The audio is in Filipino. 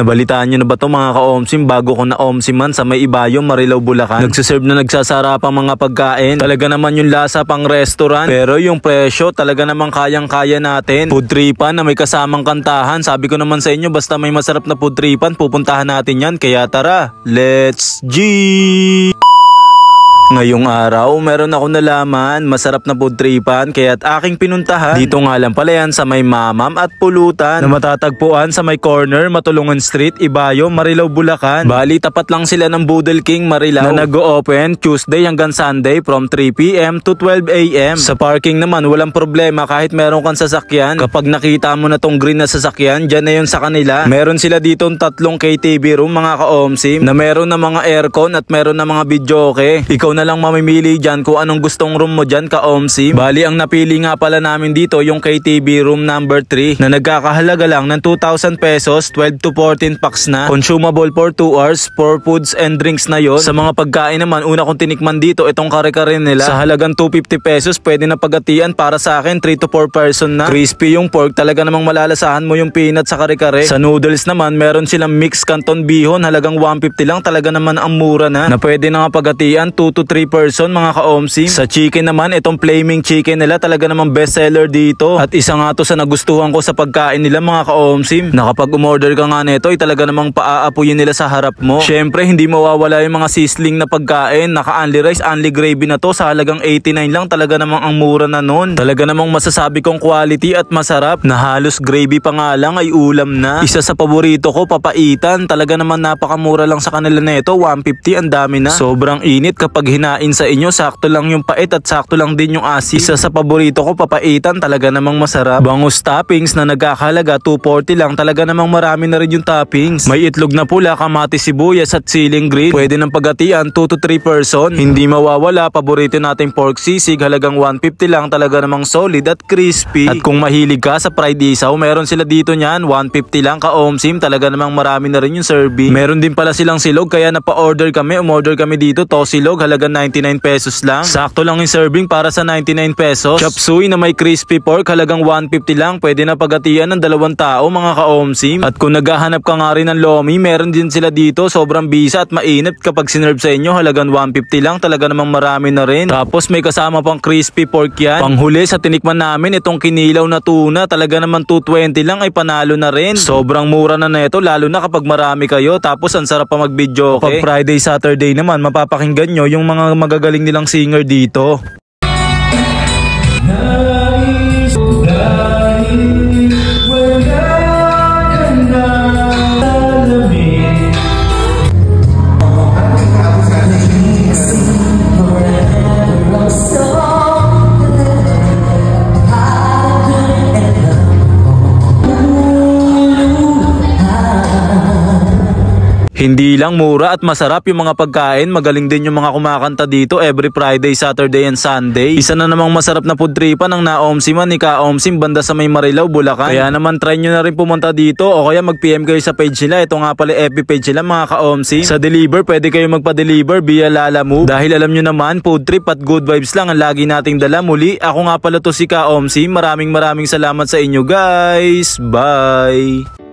Nabalitaan nyo na ba to mga ka-omsim? Bago ko na omsiman sa may Ibayong, Marilao, Bulacan. Nagsiserve na nagsasarap ang mga pagkain. Talaga naman yung lasa pang restaurant. Pero yung presyo talaga naman kayang-kaya natin. Food tripan na may kasamang kantahan. Sabi ko naman sa inyo, basta may masarap na food tripan, pupuntahan natin yan. Kaya tara, let's G! Ngayong araw, meron ako nalaman, masarap na food tripan kaya't aking pinuntahan. Dito nga lang pala yan sa may Mamam at Pulutan na matatagpuan sa may corner, Matulungan Street, Ibayong, Marilao, Bulacan. Bali, tapat lang sila ng Boodle King, Marilao na nag-o-open Tuesday hanggang Sunday from 3 PM to 12 AM. Sa parking naman, walang problema kahit meron kang sasakyan. Kapag nakita mo na tong green na sasakyan, dyan na yun sa kanila. Meron sila dito 3 KTV room mga ka-omsim na meron na mga aircon at meron na mga videoke. Ikaw na lang mamimili dyan kung anong gustong room mo dyan ka-omsim. Bali, ang napili nga pala namin dito yung KTV room number 3 na nagkakahalaga lang ng 2,000 pesos, 12 to 14 packs na. Consumable for 2 hours, for foods and drinks na yon. Sa mga pagkain naman, una kong tinikman dito itong kare-kare nila. Sa halagang 250 pesos, pwede na pagatian para sa akin 3 to 4 person na. Crispy yung pork, talaga namang malalasahan mo yung peanut sa kare-kare. Sa noodles naman, meron silang mixed canton bihon, halagang 150 lang, talaga naman ang mura na pwede na nga pagatian 2 to 3 person mga ka-omsim. Sa chicken naman, itong flaming chicken nila talaga namang best seller dito. At isa nga to sa nagustuhan ko sa pagkain nila mga ka-omsim, na kapag umorder ka nga nito ay talaga namang paaapuyin nila sa harap mo. Syempre hindi mawawala yung mga sizzling na pagkain. Naka-only rice, only gravy na to sa halagang 89 lang, talaga namang ang mura na nun. Talaga namang masasabi kong quality at masarap na halos gravy pa nga lang ay ulam na. Isa sa paborito ko, papaitan. Talaga namang napakamura lang sa kanila nito, 150, ang dami na. Sobrang init kapag hinain sa inyo, sakto lang yung pait at sakto lang din yung asin. Isa sa paborito ko, papaitan, talaga namang masarap. Bangus toppings na nagkakahalaga 240 lang, talaga namang marami na rin yung toppings. May itlog na pula, kamatis, sibuyas at siling green. Pwede ng pagatian 2 to 3 person. Hindi mawawala, paborito nating pork sisig, halagang 150 lang, talaga namang solid at crispy. At kung mahilig ka sa fried isaw, meron sila dito niyan, 150 lang ka-omsim, talaga namang marami na rin yung serving. Meron din pala silang silog, kaya napa-order kami, umorder kami dito, tosilog, halagang 99 pesos lang. Sakto lang yung serving para sa 99 pesos. Chop suey na may crispy pork, halagang 150 lang, pwede na pagatian ng 2 tao mga ka-omsim. At kung naghahanap ka nga rin ng lomi, meron din sila dito, sobrang bisa at mainit kapag sinerve sa inyo, halagang 150 lang, talaga namang marami na rin. Tapos may kasama pang crispy pork yan. Panghuli sa tinikman namin, itong kinilaw na tuna, talaga naman 220 lang ay panalo na rin. Sobrang mura na neto, lalo na kapag marami kayo. Tapos ang sarap pa mag-video. Pag Friday, Saturday naman, mapapakinggan nyo yung mga magagaling nilang singer dito. Hindi lang mura at masarap yung mga pagkain, magaling din yung mga kumakanta dito every Friday, Saturday and Sunday. Isa na namang masarap na food tripan ang naomsiman ni Ka-omsim banda sa may Marilao, Bulacan. Kaya naman try nyo na rin pumunta dito o kaya mag-PM kayo sa page nila. Ito nga pala FB page nila mga Ka-omsim. Sa deliver, pwede kayo magpa-deliver via Lalamove. Dahil alam nyo naman, food trip at good vibes lang ang lagi nating dala. Muli, ako nga pala to si Ka-omsim. Maraming salamat sa inyo guys. Bye!